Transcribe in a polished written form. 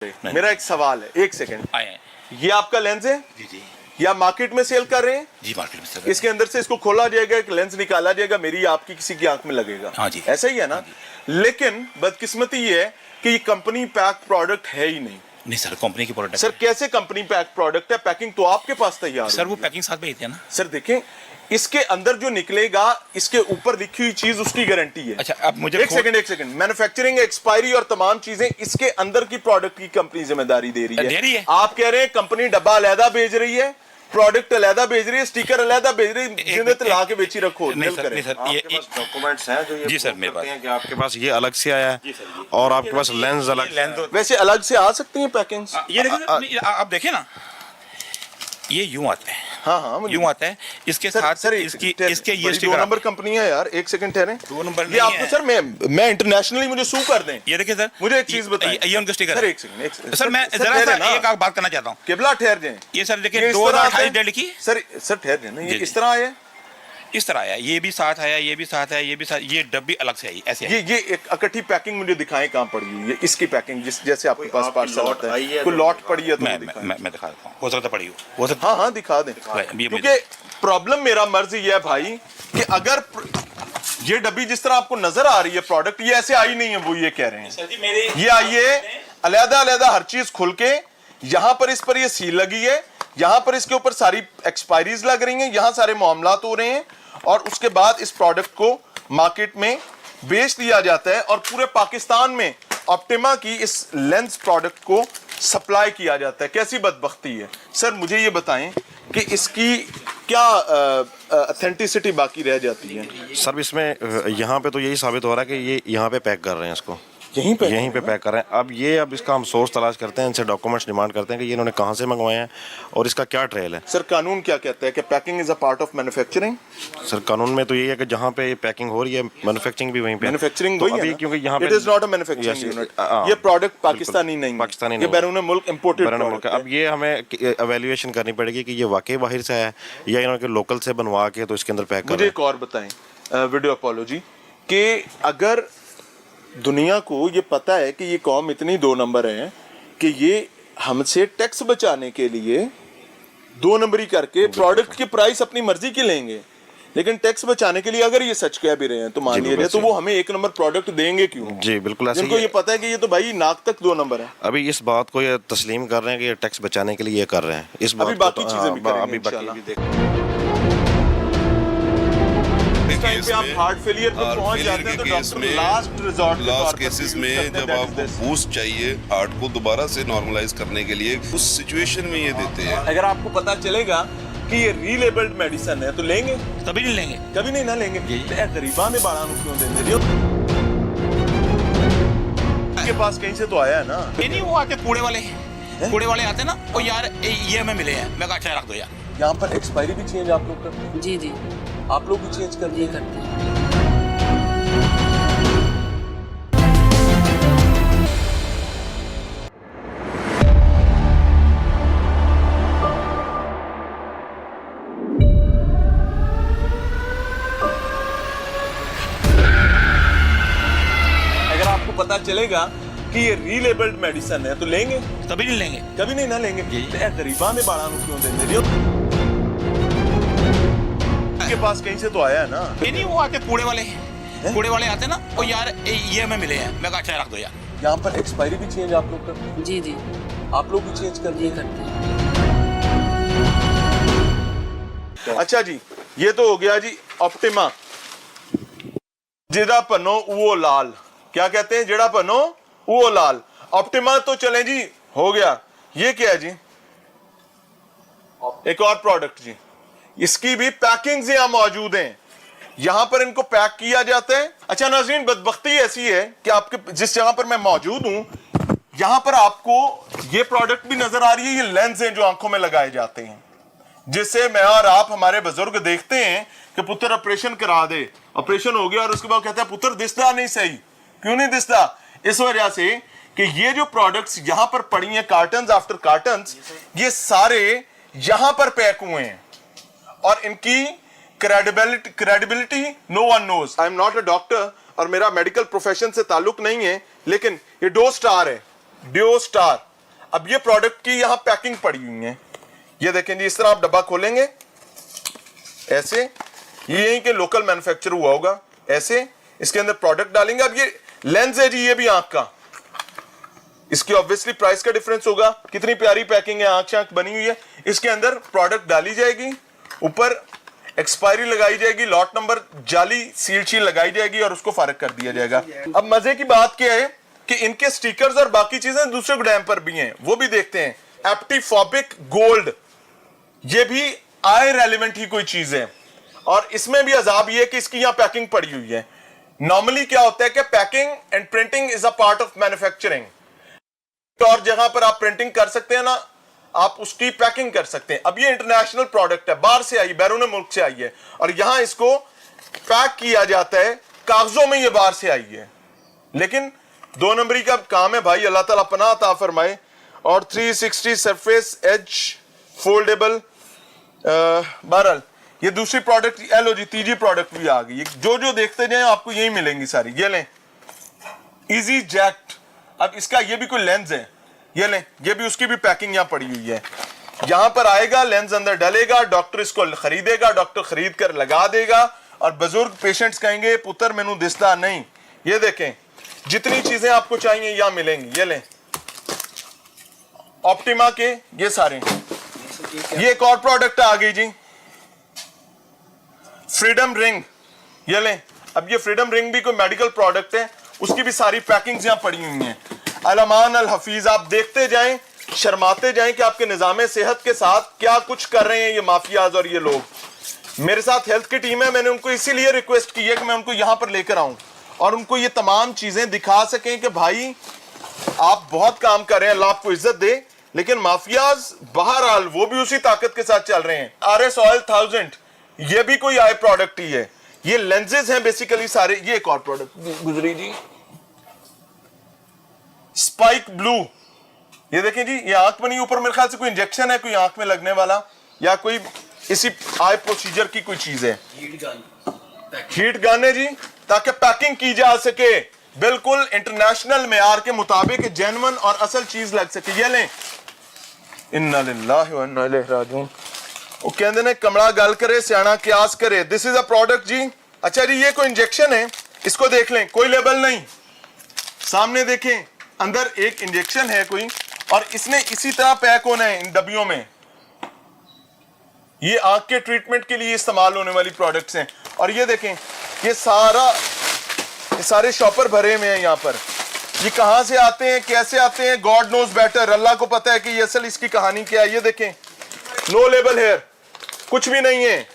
मेरा एक सवाल है, एक सेकंड। आए ये आपका लेंस है? जी जी या मार्केट में सेल कर रहे हैं? जी, मार्केट में सर। इसके अंदर से इसको खोला जाएगा, एक लेंस निकाला जाएगा, मेरी आपकी किसी की आंख में लगेगा। हाँ जी, ऐसा ही है ना? हाँ लेकिन बदकिस्मती ये है कि ये कंपनी पैक प्रोडक्ट है ही नहीं सर, कंपनी की प्रोडक्ट सर। कैसे कंपनी पैक प्रोडक्ट है? पैकिंग तो आपके पास तैयार सर, वो होगी। पैकिंग साथ भेजते हैं ना सर देखें, इसके अंदर जो निकलेगा, इसके ऊपर लिखी हुई चीज उसकी गारंटी है। अच्छा, अब मुझे एक सेकंड। मैन्युफैक्चरिंग, एक्सपायरी और तमाम चीजें इसके अंदर की प्रोडक्ट की कंपनी जिम्मेदारी दे रही है। आप कह रहे हैं कंपनी डब्बा अलहदा भेज रही है, प्रोडक्ट अलहदा भेज रही है, स्टिकर अलहदा भेज रही है, जिन्हें ला के बेची रखो। नहीं सर, नहीं सर, ये डॉक्यूमेंट्स हैं जो ये जी सर मेरे पास हैं कि आपके पास ये अलग से आया है और आपके पास लेंस अलग से आया है। वैसे अलग से आ सकती हैं पैकिंग? ये देखिए, आप देखिए ना, ये यूं आता है। हाँ, यूं आता है। इसके साथ सर इसके ये दो स्टिकर नंबर कंपनी है यार। एक सेकंड ठहरे। 2 नंबर ये नहीं आपको है सर, मैं इंटरनेशनली मुझे सू कर दें। ये देखिए सर, मुझे एक चीज बताइए। ये उनका स्टिकर सर है। एक सेकंड सर मैं जरा सा एक बात करना चाहता हूँ। केबला ठहर जाए। ये सर देखिए 2028 डेट लिखी। सर ठहर जाए ना, ये जी, इस तरह आया, इस तरह आया, ये भी साथ आया, ये भी साथ आया, ये भी साथ, ये डब्बी अलग से आई, ऐसे आई। ये एक इकट्ठी पैकिंग मुझे दिखाएं कहाँ पड़ी हुई है। इसकी पैकिंग जैसे आपके पास पार्सल लॉट आता आई है, है कोई तो लॉट पड़ी है तो मैं दिखाएं। मैं दिखा देता हूँ, हो सकता पड़ी हो सकता। हाँ दिखा दें। क्योंकि प्रॉब्लम मेरा मर्ज ये है भाई कि अगर ये डब्बी जिस तरह आपको नजर आ रही है प्रोडक्ट, ये ऐसे आई नहीं है, वो ये कह रहे हैं। सर जी मेरे ये आई है अलग-अलग हर चीज खुल के, यहाँ पर इस पर ये सील लगी है, यहाँ पर इसके ऊपर सारी एक्सपायरीज लग रही हैं, यहाँ सारे मामलात हो रहे हैं, और उसके बाद इस प्रोडक्ट को मार्केट में बेच दिया जाता है और पूरे पाकिस्तान में ऑप्टिमा की इस लेंस प्रोडक्ट को सप्लाई किया जाता है। कैसी बदबख्ती है सर, मुझे ये बताएं कि इसकी क्या ऑथेंटिसिटी बाकी रह जाती है? सर इसमें यहाँ पे तो यही साबित हो रहा है कि ये यहाँ पे पैक कर रहे हैं इसको, यहीं पे पैक कर रहे हैं। अब इसका हम सोर्स तलाश करते हैं, इनसे डॉक्यूमेंट्स डिमांड करते हैं कि ये इन्होंने कहाँ से मंगवाए हैं और इसका क्या ट्रेल है। सर कानून क्या कहता है कि packing is a part of manufacturing? Sir कानून में तो यही है कि जहाँ पे पैकिंग हो रही है मैन्युफैक्चरिंग भी वहीं पे। मैन्युफैक्चरिंग तो वही है अभी ना? क्योंकि यहाँ पे it is not a manufacturing unit. ये प्रोडक्ट पाकिस्तानी नहीं है, पाकिस्तानी ये नहीं, बैरून मुल्क इंपोर्टेड प्रोडक्ट है। अब ये हमें एवेल्युएशन करनी पड़ेगी कि ये वाकई बाहर से है या इन्होंने लोकल से बनवा के तो इसके अंदर पैक कर मुझे एक और बताएं वीडियो अपॉलॉजी, कि अगर दुनिया को ये पता है कि ये कौम इतनी 2 नंबर है कि ये हमसे टैक्स बचाने के लिए 2 नंबरी करके प्रोडक्ट की प्राइस अपनी मर्जी की लेंगे, लेकिन टैक्स बचाने के लिए अगर ये सच कह भी रहे हैं तो मान लिया जाए, तो वो हमें 1 नंबर प्रोडक्ट देंगे क्यों? जी बिल्कुल ऐसे जिनको ये पता है कि ये तो भाई नाक तक 2 नंबर है। अभी इस बात को ये तस्लीम कर रहे हैं कि ये टैक्स बचाने के लिए ये कर रहे हैं। इस बात अभी को बाकी चीजें भी करेंगे अभी बाकी इंशाल्लाह। भी देख टाइम पे आप हार्ट फेलियर पे पहुंच जाते हैं तो doctor last resort last cases में जब आपको बूस्ट चाहिए हार्ट को दोबारा से नॉर्मलाइज करने के लिए, उस सिचुएशन में ये देते हैं। अगर आपको पता चलेगा कि ये रीलेबल्ड मेडिसिन है तो लेंगे? कभी नहीं लेंगे, कभी नहीं ना लेंगे। गरीबां ने बाड़ा क्यों देंगे जी? के पास कहीं से तो आया है ना? ये नहीं, वो आते कूड़े वाले आते ना, वो यार ये हमें मिले हैं, मैं कहा अच्छा रख दो यार। यहाँ पर एक्सपायरी भी चेंज आप लोग करते हैं? जी जी, आप लोग भी चेंज कर दिए करते हैं। अगर आपको पता चलेगा कि ये रीलेबल्ड मेडिसिन है तो लेंगे? कभी नहीं लेंगे, कभी नहीं ना लेंगे। गरीबां ने बाड़ा क्यों देंगे जी? के पास कहीं से तो आया है ना? ये नहीं, वो आते कूड़े वाले आते ना, वो यार ये हमें मिले हैं, मैं कहा अच्छा रख दो यार। यहाँ पर एक्सपायरी भी चेंज आप लोग करते हैं? जी जी, आप लोग भी चेंज कर दिए करते हैं। अच्छा जी, ये तो हो गया जी ऑप्टिमा। जेड़ा पनो वो लाल, क्या कहते हैं? जेड़ा पनो वो लाल। ऑप्टिमा तो चले जी, हो गया। ये क्या है जी? एक और प्रोडक्ट जी, इसकी भी पैकिंग यहाँ मौजूद हैं, यहां पर इनको पैक किया जाता है। अच्छा नाज़रीन, बदबख्ती ऐसी है कि आपके जिस जगह पर मैं मौजूद हूं, यहां पर आपको ये प्रोडक्ट भी नजर आ रही है। ये लेंस हैं जो आंखों में लगाए जाते हैं, जिससे मैं और आप, हमारे बुजुर्ग देखते हैं कि पुत्र ऑपरेशन करा दे, ऑपरेशन हो गया और उसके बाद कहता है पुत्र दिसदा नहीं सही। क्यों नहीं दिसदा? इस वजह से कि ये जो प्रोडक्ट्स यहां पर पड़ी हैं, कार्टन्स आफ्टर कार्टन्स, ये सारे यहां पर पैक हुए हैं और इनकी credibility no one knows. I am not a doctor और मेरा मेडिकल प्रोफेशन से ताल्लुक नहीं है, लेकिन ये डो स्टार है, डो स्टार। अब ये प्रोडक्ट की यहां पैकिंग पड़ी हुई है, ये देखें जी। इस तरह आप डब्बा खोलेंगे ऐसे, ये यहीं के लोकल मैन्युफैक्चर हुआ होगा ऐसे, इसके अंदर प्रोडक्ट डालेंगे। अब ये लेंस है जी, ये भी आंख का, इसकी ऑब्वियसली प्राइस का डिफरेंस होगा। कितनी प्यारी पैकिंग है, आंख शांख बनी हुई है। इसके अंदर प्रोडक्ट डाली जाएगी, ऊपर एक्सपायरी लगाई जाएगी, लॉट नंबर, जाली सील शील लगाई जाएगी और उसको फारग कर दिया जाएगा। अब मजे की बात क्या है कि इनके स्टिकर्स और बाकी चीजें दूसरे गोदाम पर भी हैं, वो भी देखते हैं। एप्टीफॉबिक गोल्ड, ये भी आय रेलिवेंट ही कोई चीज है, और इसमें भी अजाब ये है कि इसकी यहां पैकिंग पड़ी हुई है। नॉर्मली क्या होता है कि packing and printing is a part of manufacturing, और जहां पर आप प्रिंटिंग कर सकते हैं ना, आप उसकी पैकिंग कर सकते हैं। अब ये इंटरनेशनल प्रोडक्ट है, बाहर से आई, बैरून मुल्क से आई है, और यहां इसको पैक किया जाता है, कागजों में ये बाहर से आई है। लेकिन 2 नंबरी का काम है भाई, अल्लाह ताला पनाह अता फरमाए। और 360 सरफेस एज फोल्डेबल, बहरहाल ये दूसरी प्रोडक्ट, लो जी तीसरी प्रोडक्ट भी आ गई। जो जो देखते जाए आपको यही मिलेंगी सारी। ये लें इजी जैक्ट, अब इसका ये भी कोई लेंस है, ये लें, ये भी उसकी भी पैकिंग यहां पड़ी हुई है। यहां पर आएगा, लेंस अंदर डलेगा, डॉक्टर इसको खरीदेगा, डॉक्टर खरीद कर लगा देगा, और बुजुर्ग पेशेंट्स कहेंगे पुत्र मैनू दिसदा नहीं। ये देखें जितनी चीजें आपको चाहिए यहां मिलेंगी। ये लें ऑप्टिमा के ये सारे। ये एक और प्रोडक्ट आ गई जी, फ्रीडम रिंग, ये लें। अब ये फ्रीडम रिंग भी कोई मेडिकल प्रोडक्ट है, उसकी भी सारी पैकिंग यहां पड़ी हुई हैं। अल-अमान अल-हफीज, आप देखते जाएं, शर्माते जाएं कि आपके निजाम सेहत के साथ क्या कुछ कर रहे हैं ये माफियाज और ये लोग। मेरे साथ हेल्थ की टीम है, मैंने उनको इसीलिए रिक्वेस्ट की है कि मैं उनको यहां पर लेकर आऊं और उनको ये तमाम चीजें दिखा सकें कि भाई आप बहुत काम कर रहे हैं, अल्लाह आपको इज्जत दे। लेकिन माफियाज बहरहाल वो भी उसी ताकत के साथ चल रहे हैं। RS ऑयल 1000, ये भी कोई आई प्रोडक्ट ही है। ये लेंसेज हैं बेसिकली सारे। ये एक और प्रोडक्ट गुजरी जी, स्पाइक ब्लू, ये देखें जी, ये आंख बनी ऊपर, मेरे ख्याल से कोई इंजेक्शन है कोई आंख में लगने वाला, या कोई इसी आई प्रोसीजर की कोई चीज है। हीट गन है जी, ताकि पैकिंग की जा सके बिल्कुल इंटरनेशनल मेयार के मुताबिक, जेन्युइन और असल चीज लग सके। ये लें, इन्ना लिल्लाहि व इन्ना इलैहि राजिऊन। वो कहते ने कमला गल करे सियाना क्यास करे। दिस इज अ प्रोडक्ट जी। अच्छा जी, ये कोई इंजेक्शन है, इसको देख लें, कोई लेबल नहीं, सामने देखें, अंदर एक इंजेक्शन है कोई, और इसने इसी तरह पैक होना है इन डब्बियों में। ये आंख के ट्रीटमेंट के लिए इस्तेमाल होने वाली प्रोडक्ट्स हैं। और ये देखें, ये सारे शॉपर भरे हुए हैं यहाँ पर। ये कहां से आते हैं, कैसे आते हैं, गॉड नोज बेटर, अल्लाह को पता है कि ये असल इसकी कहानी क्या है। ये देखें, नो लेबल हेयर, कुछ भी नहीं है,